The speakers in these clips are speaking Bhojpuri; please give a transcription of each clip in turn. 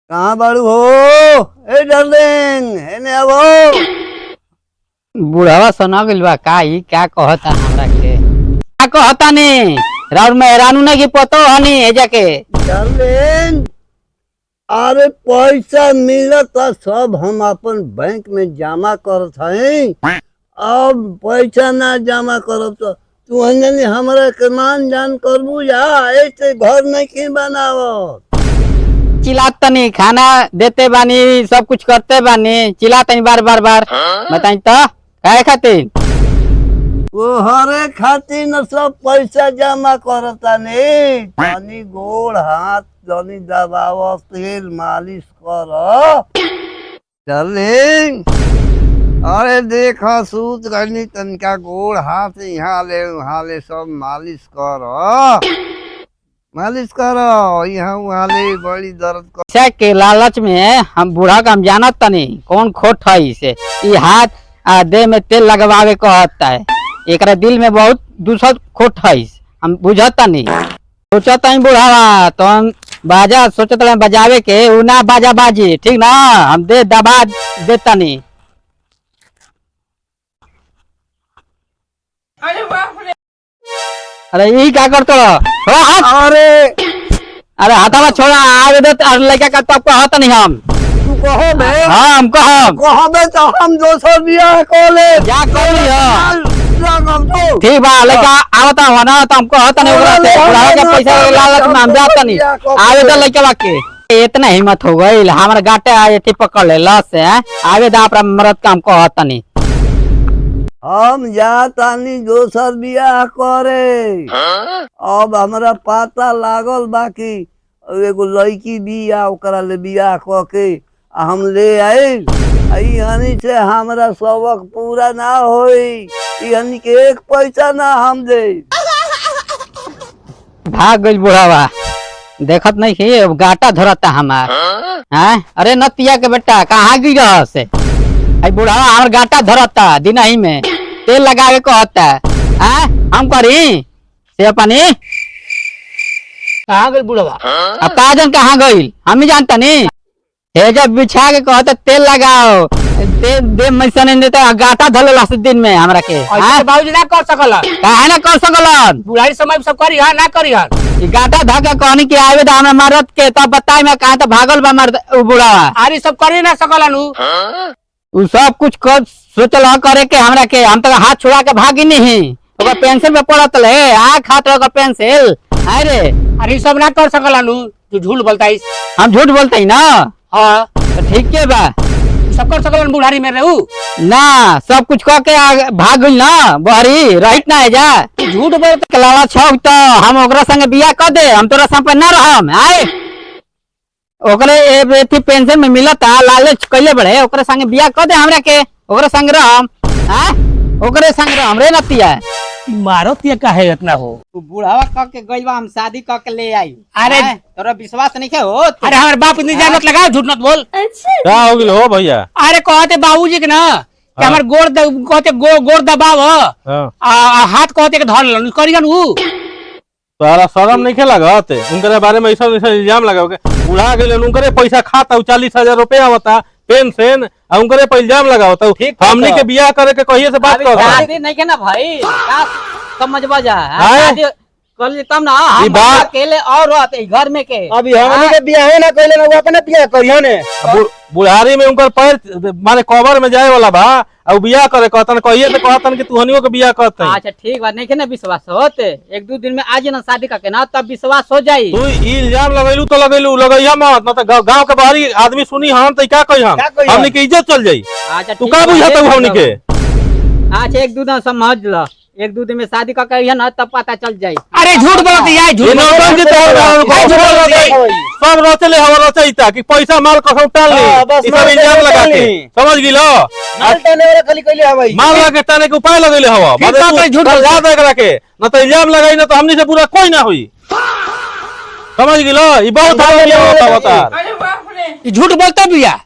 कहाँ बाड़ू हो? ए डार्लिंग एने आवो। बुढ़ावा सुना गइल बा का ई क्या कहता हमरा के क्या कहता नी राउर मेहरानू ना की पतो हनी एजा के डार्लिंग अरे पैसा मिलता सब हम अपन बैंक में जमा करत हई। अब पैसा ना जमा करब तो तू अंजनी हमरा के मान जान करबू या ऐसे घर नहीं बनावत। चिल्लात तनी खाना देते बानी सब कुछ करते बानी चिल्लातनी बार बार बार बताई तो काहे खातिर वो हरे खातिर न सब पैसा जमा करता नहीं तनी गोड़ हाथ तनी दबाव तेल मालिश कर डार्लिंग। अरे देखा सूत गनी तनिका गोड़ हाथ यहाँ ले सब मालिश करो यहाँ वहाँ ले बड़ी दर्द कर। पैसा के लालच में हम बूढ़ा का हम जानत तनी कौन खोट है इसे ई हाथ देह में तेल लगवावे कहता है एकरा दिल में बहुत दूसरा खोट है हम बुझता नहीं सोचत नहीं बुढ़ावा तो हम बाजा सोचत रहे बजावे के उ ना बाजा बाजी ठीक ना हम दे दबा देता नहीं। अरे यही क्या करते हो अरे अरे हथावा छोड़ा आगे दे लड़का का तब कहता नहीं हम तू कहो बे हम कहबे तो हम दोसर बियाह कोले क्या कर तो ठीक बा लड़का आवता हो ना तो हम कहता नहीं ओकरा से बुढ़ावा के पैसा लालच में हम जाता नहीं आगे दे लड़का के इतना हिम्मत हो गई हमारा गाटे आए थी पकड़ ले लस है आगे दे अपना मरद का हम कहता नहीं हम जातानी दोसर बियाह करे। अब हमरा पता लागल बाकी एगो लड़की बिया ओकरा ले बियाह क के हम ले आए हनी से हमरा सबक पूरा ना होई हनी के एक पैसा ना हम दे। भाग गई बुढ़ावा देखत नहीं कि गाटा धरता हमार हैं अरे नतिया के बेटा कहाँ गिर से आई बुढ़ावा हमार गाटा धरता दिन ही में तेल लगा के कहता है हम करी से पानी कहाँ गई बुढ़वा? अब काजन कहाँ गई हम ही जानता नहीं हे जब बिछा के कहता तेल लगाओ दे मैसा नहीं देता गाटा धले लास्ट दिन में हमरा के बाबूजी ना कर सकल काहे ना कर सकलन बुढ़ाई समय सब करी हा ना करी हा गाटा धक्का कहनी कि आवे तो हमरा मारत के तब बताई मैं कहा तो भागल बा मार बुढ़ावा आरी सब करी ना सकलन उ सब कुछ कर सोचल करे के हमरा के हम तो हाथ छुड़ा के भागी नहीं ओकर पेंसिल पे पड़त ले आँख हाथ ओकर पेंसिल अरे अरे सब ना कर सकलन तू झूठ बोलताइस हम झूठ बोलते ही ना हाँ तो ठीक के बा सब कर सकलन बुढ़ारी में रहू ना सब कुछ कह के भाग गई ना बहरी रहित ना है जा झूठ बोलता लाला छौक तो हम ओकरा संगे बियाह कर दे हम तोरा संग पे ना रहम आए ओकरे एथी पेंशन में मिलता लालच कैले बड़े ओकरे संगे बियाह कर दे हमरा के ओकरे संग रहम ओकरे संग रहम रे नतिया मारो तिया काहे इतना हो तू बुढ़ावा कह के गइल बा हम शादी कह के ले आई अरे तोरा विश्वास नहीं है हो अरे हमारे बाप इतनी जानत लगा झूठ मत बोल क्या हो गया हो भैया? अरे कहते बाबूजी के ना कि हमारे कहते गोड़ दबाव हाथ कहते के धर लन करियन उ तोरा शर्म नहीं लगत उनके बारे में ऐसा इल्जाम लगा बुढ़ा गए उनके पैसा खाता 40,000 रुपया होता पेंशन उनके पे इल्जाम लगावता हमने के बियाह करे के कहिए से बात कर शादी नहीं के ना भाई का समझबा जा शादी कर ले तब ना हम अकेले और रहते घर में के अभी हमनी के बियाह ना कइले ना वो अपने बियाह करियो ने बुढ़ारी में उनकर पैर माने कवर में जाए वाला बा और बियाह करे कहतन कहिए से कहतन कि तू हनियो के बियाह करते। अच्छा ठीक बात नहीं के ना विश्वास होते एक दो दिन में आज ना शादी करके ना तब विश्वास हो जाई तू इल्जाम लगैलू तो लगैया मत ना तो गांव के बाहरी आदमी सुनी हम तो क्या कही हमनी के इज्जत चल जाई। अच्छा तू का बुझाता हमनी के अच्छा एक दो दिन समझ लो एक दो दिन में शादी करके ना तब पता चल जाई। अरे झूठ बोलती है झूठ सब रचले हवा रचैता कि पैसा माल कसम टाल ली ई सब इल्जाम लगा के समझ गिलो माल तने वाला खाली कइले हवई माल लगा के ताने के उपाय लगैले हवा झूठ लगा दे करा के ना तो इल्जाम लगाई ना तो हमनी से पूरा कोई ना होई समझ गिलो ई बहुत होता झूठ बोलता बिया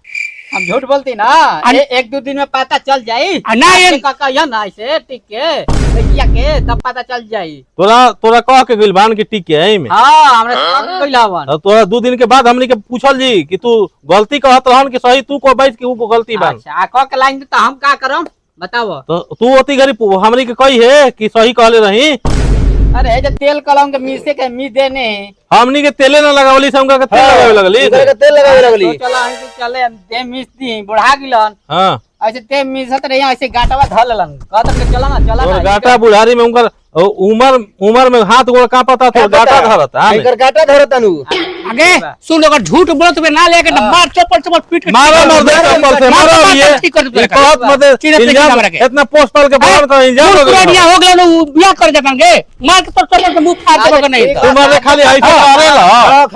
हम झूठ बोलती ना अरे एक दो दिन में पता चल जाई ना ये ना ऐसे ठीक है लड़किया के तब पता चल जाई। तोरा कह के गइल बान की टिक के है में। हाँ हमरा सब कइलावन। अब तोरा 2 दिन के बाद हमनी के पूछल जी कि तू गलती कहत रहन कि सही तू को बैठ के ऊ को गलती बान। अच्छा आ क के लाइन तो हम का करम बताओ। तो तू ओती घरी हमनी के कही है कि सही कहले रही। अरे जे तेल कलम के मीसे के मी देने हमनी के तेले ना लगावली से हमका के तेल लगावे लगली। तेल लगावे लगली। चलो हम चले दे मिस दी बुढ़ा गिलन। हां ऐसे ते मिसत रही ऐसे गाटवा धर लेलन कहत के चला ना गाटा बुढ़ारी में उनकर उमर में हाथ गोड़ कांपता तो गाटा धरता इनकर गाटा धरता नु। आगे सुन अगर झूठ बोलत बे ना लेके मार चप्पल पीट के मारो मर दे चप्पल से मारो ये कहत मत इल्जाम इतना पोस्ट पाल के बाहर का इल्जाम हो गया हो गया उ बियाह कर देबंगे मार के तो चप्पल से मुंह फाड़ देबो नहीं तू मारे खाली ऐसे मारे ला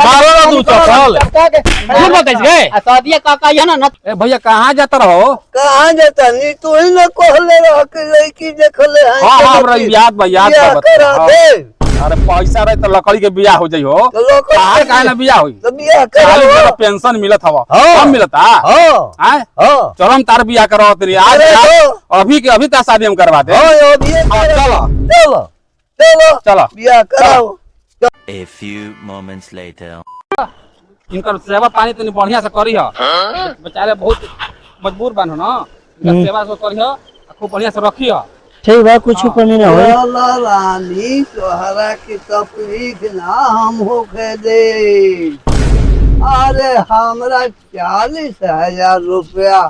मारो ना तू चप्पल झूठ बोलत है आ सदिया काका है ना ए भैया कहां जाता रहो। कहाँ जाता नहीं तू ही ना कहले रह के लड़की देखले हैं। हां हमरा याद बा याद बियाह बा करा दे। अरे पैसा रहे तो लकड़ी के बियाह हो जाइयो। तो लोग काहे ना बियाह होई। तो बियाह खाली करो। जरा पेंशन मिलत हवा हाँ। कम मिलता हां हैं हां चलो हम तार बियाह करवा तेरी आज अरे तो। अभी के अभी ता शादी हम करवा दे। हां ये भी चलो चलो चलो चलो बियाह कराओ। A few moments later. इनकर सेवा पानी तनी बढ़िया से करी हो बेचारे बहुत मजबूर बानो ना इनकर सेवा से करी हो खूब बढ़िया से रखी हो। ठीक बा कुछ कमी ना होई। चलो रानी तोहरा की तकलीफ ना हम होके दे। अरे हमरा 40,000 रुपया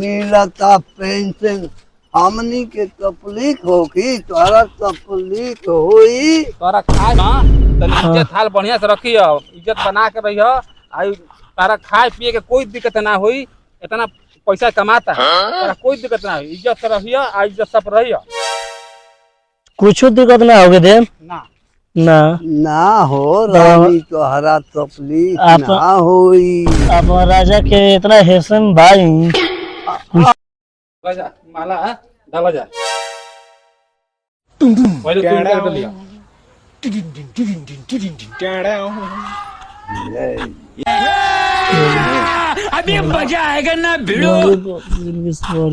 मिलता पेंशन। हमनी के तकलीफ होगी तोहरा तकलीफ होई। तोरा खाए ना तनी इज्जत हाल बढ़िया से रखी हो इज्जत बना के रही हो आई तारा खाए पिए के कोई दिक्कत ना होई इतना पैसा कमाता तारा कोई दिक्कत ना होई इज्जत से रही हो आ इज्जत सब रही हो कुछ दिक्कत ना होगे दे ना ना ना हो रानी तोहरा तकलीफ आप- ना होई। अब राजा के इतना हेसन भाई जा माला डाला जा पहले तू कर लिया अभी मजा आएगा ना भिड़ो।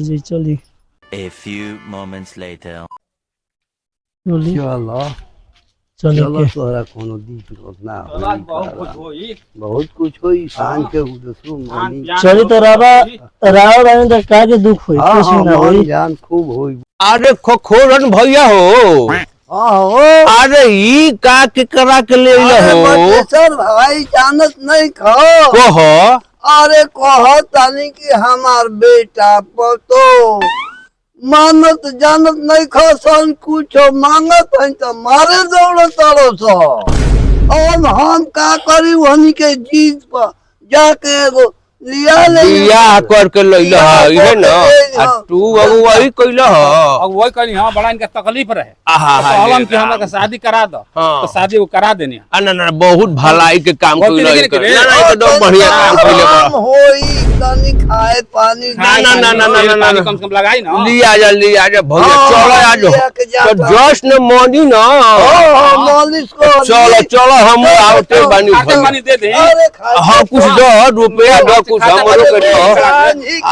जी चली A few moments later. चली चलो चली चलो के तोहरा कोनो दिक्कत ना आज बहुत होई। कुछ होई बहुत कुछ होई शान के उदसु मनी। चली तो रावा राव रानी तो का के दुख होई हाँ कुछ हाँ ना मन होई। जान खूब होई। अरे खोरन भैया हो हो अरे ई का के करा के ले हो सर भाई जानत नहीं खो। कहो अरे कहो तानी कि हमार बेटा पतो मानत जानत नहीं खसन कुछ मांगत है तो मारे दौड़ तड़ो सो। अब हम का करी वही के जीत पर जाके एगो लिया ले बियाह करके लइला है ना आ तू अब वही कइला ह अब वही कहली हां बड़ा इनका तकलीफ रहे आहा हा कहलन कि हमरा के शादी करा दो हाँ। तो शादी वो करा देनी ना ना बहुत भलाई के काम बहुत कइला लेकिन के ना ना एकदम बढ़िया काम कइले बा होई तनी खाए पानी ना। कम से कम लगाई ना लिया जा भैया हाँ, चलो आज लिया के जा तो जश्न मनी ना मालिश को चलो हम आवते बानी खाते भैया। पानी दे दे अरे खा हाँ कुछ दो रुपया दो कुछ हमरो के दो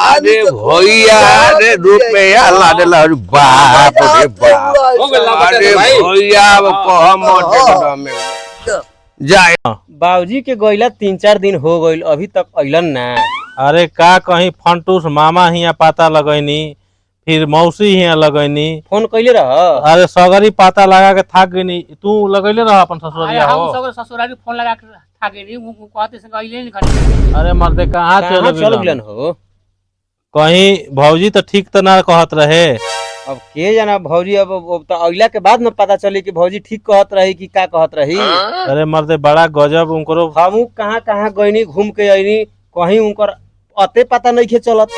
अरे भैया अरे रुपया ला देला बाप रे बाप हो गेल ना बता अरे दे भाई भैया अब कह मत एकदम जाए बाबूजी के गइला 3-4 दिन हो गइल अभी तक अइलन ना। अरे का कहीं फंटूस मामा हिया पाता लगैनी फिर मौसी हिया लगैनी फोन कइले रह अरे सगरी पाता लगा के थाक गईनी तू लगैले रह अपन ससुरिया हम हो सब ससुराली फोन लगा के थाके री कहते से गइले नहीं खड़े। अरे मर्दे कहाँ कहाँ चल चल गिलन हो। कहीं भौजी तो ठीक तो ना कहत रहे अब के जाना भौजी अब तो अइला के बाद न पता चली कि भौजी ठीक कहत रही कि का कहत रही। अरे मर्दे बड़ा गजब उनको हमू कहाँ गइनी घूम के आइनी कहीं उनकर अते पता नहीं चलत।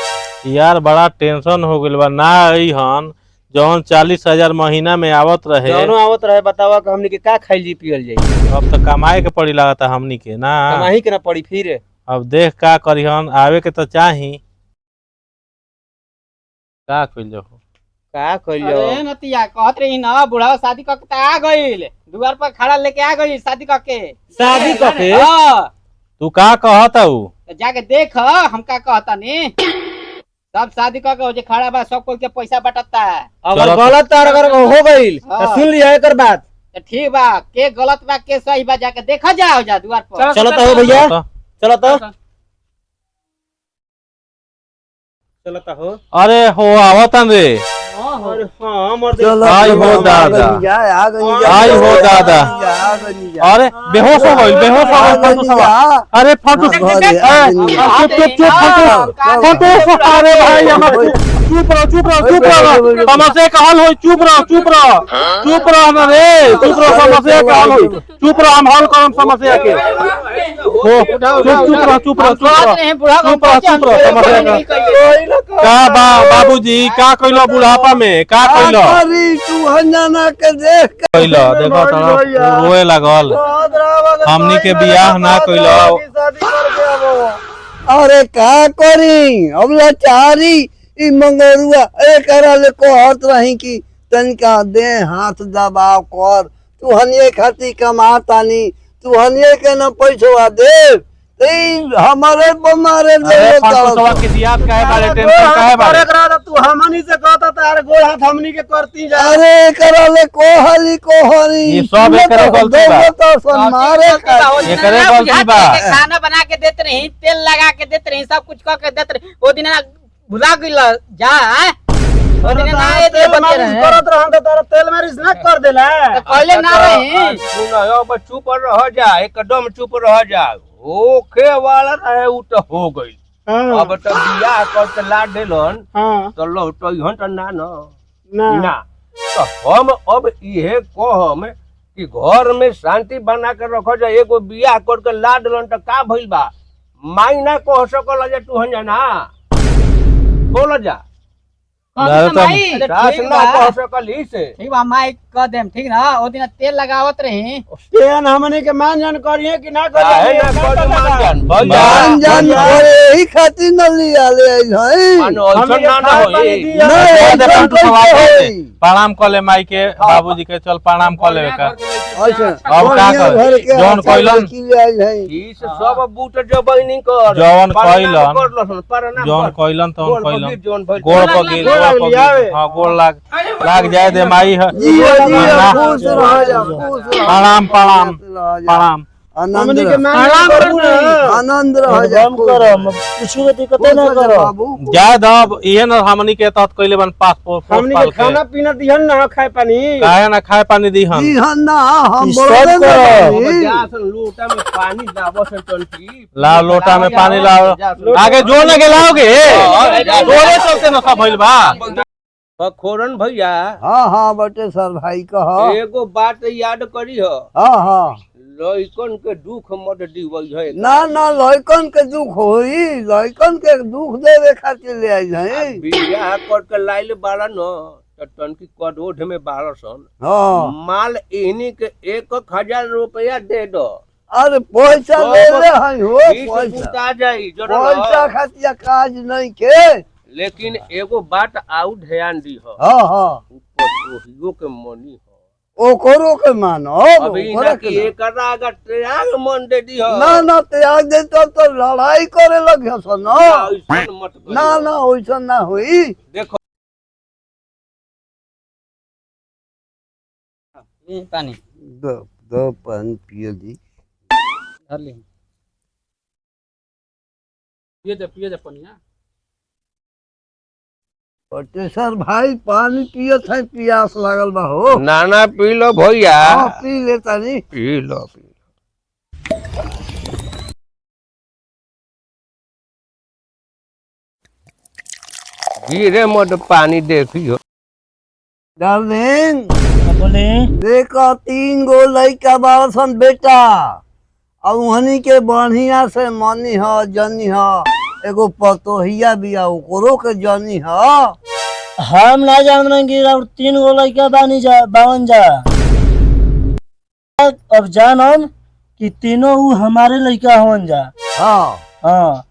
यार बड़ा टेंशन हो गइल बा ना आई हन जौन 40,000 महीना में आवत रहे जौनो आवत रहे बतावा कि हमनी के का खाइल जी पियल जाई। अब तो कमाए के पड़ी लागता हमनी के ना कमाही के ना पड़ी फिर अब देख का करिहन आवे के तो चाही का कइल हो का कइल अरे नतिया कहत रही ना बुढ़ा शादी करके त आ गइल द्वार पर खड़ा लेके आ गइल शादी करके। शादी करके? हां तू का कहत हऊ तो जाके देख हम का कहता नी। सब शादी करके हो जे खड़ा बा सब कोई के पैसा बटता है। अगर चलो। गलत तार अगर हो गईल हाँ। तो सुन लिया एकर बात। तो ठीक बा, के गलत बा के सही बा जाके देखा जाओ जा द्वार पर। चलो तो हो भैया, चलो तो चलो तो हो। अरे हो आवतन रे अरे हाँ मर दे। चलो आई हो दादा। आई हो दादा। अरे बेहोश हो गइल फंटू सब। अरे फंटू चुप फंटू अरे भाई हमर चुप रहो समस्या का हल होई चुप रहो ना रे चुप रहो समस्या का हल होई चुप रहो हम हल करम समस्या के हो चुप रहो समस्या का बाबूजी का कइलो बुढ़ापा में का कइलो तू हंजाना के देख कइलो देखो तो रोए लागल हमनी के बियाह ना कइलो अरे का करी अब लाचारी ई मंगरुआ एकरा ले कहत रही कि तनिका दे हाथ दबाव कर तू हनिए खाती कमातानी तू हनिए के न पैसवा दे हमारे बमारे ले के दिया काहे बारे टेंशन काहे बारे अरे तू हमनी से कहता तार गोड़ हाथ हमनी के करती जा। अरे एकरा ले कोहली ये सब एकरे गलती बा। तो मारे एकरे गलती बा। खाना बना के देते रही, तेल लगा के देते रही, सब कुछ कर के देते रही। वो दिन भुला गइल जा वो दिन ना ये दे बच्चे रहे करत रहन त तारा तेल मारिस ना कर देला। तो पहले ना रही। सुन अब चुप रह जा एकदम चुप रह जा होखे वाला रहे उ तो हो गई अब तो बियाह कर के ला देलन तो लौटइहन त ना ना तो हम अब इहे कहम कि घर में शांति बना के रखो जा एगो बियाह कर के ला देलन त का भइल बा माई ना कह सकल जा तू हंजाना बोल जा सास ना कह सकली से ठीक बा माई कह देम ठीक ना। वो दिन तेल लगावत रही तेन हमनी के मान जान करिए कि ना काहे ना कर मान जान भैया जान यही खातिर न लिया ले है मान ओइसन ना होई प्रणाम कर ले माई के बाबूजी के चल प्रणाम कर ले का अच्छा अब का कर जौन कइलन इस सब बूट जबैनी कर जौन कइलन परना जौन कइलन तौन कइलन जौन भइल गोड़ पर गिर हां गोड़ लाग जाए दे माई खुश रह जा खुश रह प्रणाम आनंद हमनी के रह मान करू ना आनंद रह जा कुछ के दिक्कत ना करो बाबू जाए दब इहे न हमनी के तहत कइले बन पासपोर्ट हमनी के खाना पीना दिहन ना खाए पानी काहे ना खाए पानी दीहन जी हाँ ना हम ई बोले सब करो। नहीं जासन लोटा में पानी दाबो से टंकी ला लोटा में पानी लाओ आगे जोड़ न के लाओगे जोड़े चलते न सब भइल बा खोरन भैया हाँ हाँ बटे सर भाई कह एगो बात याद करी हो हाँ हाँ लइकन के दुख मत दिवई है ना ना लइकन के दुख होई लइकन के दुख देवे खातिर ले आई है बियाह कर के लाइल बाड़ा न त टंकी करोड़ में 1200 हाँ माल इन्हीं के 1000 रुपया दे दो अरे पैसा ले ले है हो पैसा पैसा जाई पैसा खातिर काज नहीं के लेकिन एगो बात आउ ध्यान दी हो हाँ हाँ ओहियो के मनी हो ओकरो के मानो अभी ना कि एकरा अगर त्याग मन दे दी हो ना ना त्याग दे तो लड़ाई करे लगे सो ना ऐसन मत करियो। ना ना वैसा ना हुई देखो पानी दो पानी पियो जी धर ली। पिए जा पनिया सर भाई पानी पियो था प्यास लागल बा हो नाना पी लो भैया हाँ पी लेता नहीं पी लो गिरे मत पानी देखियो डार्लिंग बोले देखो 3 गो लइका बारसन बेटा अब वहनी के बढ़िया से मनी ह जनी ह एगो पतोहिया बिया ओकरो के जनी ह हम ना जान रहे और 3 गो लड़का बानी जा बावन जा अब जान हम कि तीनों उ हमारे लड़का हवन जा। हाँ हाँ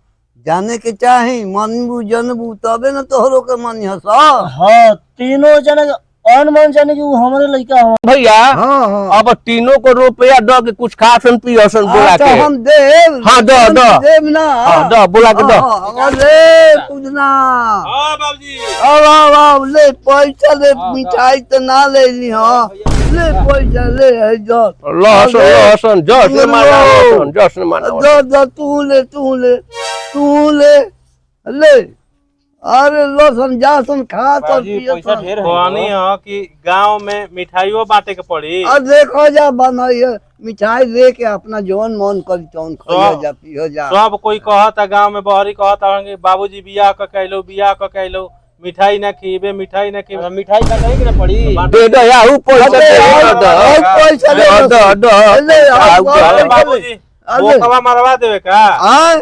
जाने के चाही मनबू जनबू तबे न तोहरो के मनी ह सा हाँ तीनों जने अनमन जाने कि वो हमारे लड़का हो भैया हाँ हाँ अब तीनों को रुपया दो के कुछ खासन पियसन बोला तो के हम देव हाँ, दो, दो। देव ना हाँ, दो बोला के दो अरे पूजना हाँ बाबूजी अब अब ले पैसा ले मिठाई तो ना ले ली हाँ ले पैसा ले है जो लहसुन लहसुन जस माना लहसुन जस माना दो दो तू ले ले अरे लहसुन जासन खा तो पियो तो कहनी है कि गांव में मिठाइयों बांटे के पड़ी और देखो जा बनाइए मिठाई लेके अपना जौन मन करी तौन खाइयो जा पियो जा सब कोई कहता गांव में बहरी कहता कि बाबूजी बियाह क कैलो मिठाई ना खीबे मिठाई का नहीं ना पड़ी दे दो या ऊ पैसा दे दो पैसा दे दो अरे बाबूजी बोकवा मरवा देवे का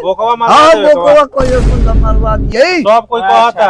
बोकवा मरवा हाँ देवे वो का कोई सुंदर मरवा दिए सब कोई कहता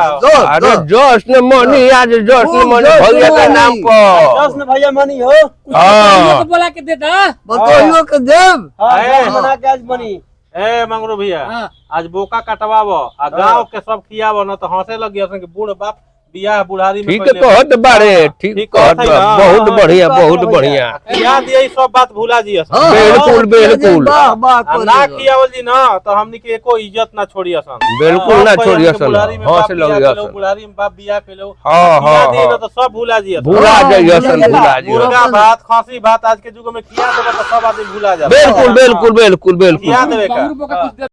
अरे जस ने मनी आज जस ने मनी भैया का नाम पर दस में भैया मनी हो हाँ बोला के देता बताइयो के देव हाँ दस मना के आज बनी ए मंगरू भैया हाँ। आज बोका कटवावो आ गांव के सब खियावो न तो हंसे लगी हसन के बूढ़ बाप बियाह बुढ़ारी में ठीक पहले- कहत बारे ठीक ठीक कहत कहत है ना। बहुत बढ़िया बहुत बढ़िया खिया दिए सब बात भुला जी हाँ, बिल्कुल, बिल्कुल। वाह वाह आ ना खियावल जी ना तो हमनी के एको इज्जत ना छोड़ी असन बिल्कुल ना छोड़ी असन बुढ़ारी में हाँ बाप से बियाह लग केलो, बुढ़ारी में बाप बियाह केलो हाँ, खिया हाँ, दिए ना हाँ। तो सब भुला जी असन भूला जाइए भूला असन जाइए। भूला जाइए मुर्गा भात खसी भात आज के युग में खिया देबे तो सब आदमी भुला जाबे बिल्कुल बिल्कुल बिल्कुल बिल्कुल खिया देबे का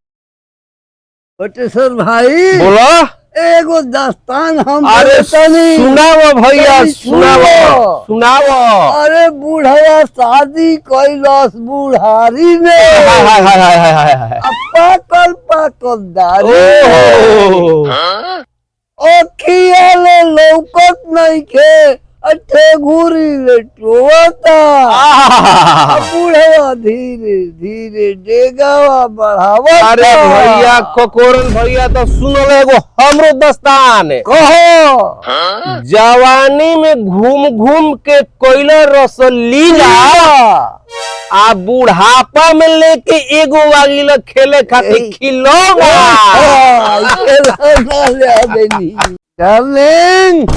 बटेश्वर भाई बोला एगो दास्तान हम अरे बतानी। सुनाओ भैया अरे सुनाओ सुनाओ अरे बूढ़वा शादी कैलस बुढ़ारी में हाय हाय हाय हाय हाय हाय हाय पाकल पाकल दारू ओहो अखिया ले लौकत नहीं के अच्छे घूरी ले टोता बूढ़वा धीरे धीरे डेगावा बढ़ावा अरे भैया कोकोरन भैया तो सुनल एगो हमरो दस्तान कहो जवानी में घूम घूम के कोयला रसलीला आ बुढ़ापा में लेके एगो वागिला खेले खातिर खिलौना डार्लिंग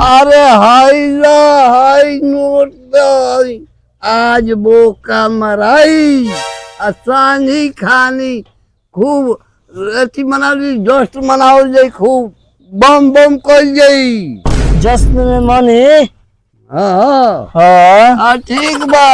अरे हाई नोट दाई आज बोका मराई आसानी खानी खूब अथी मनाली जस्ट मनाओ जाई खूब बम बम कल जाई जश्न में मनी हाँ हाँ हाँ ठीक बा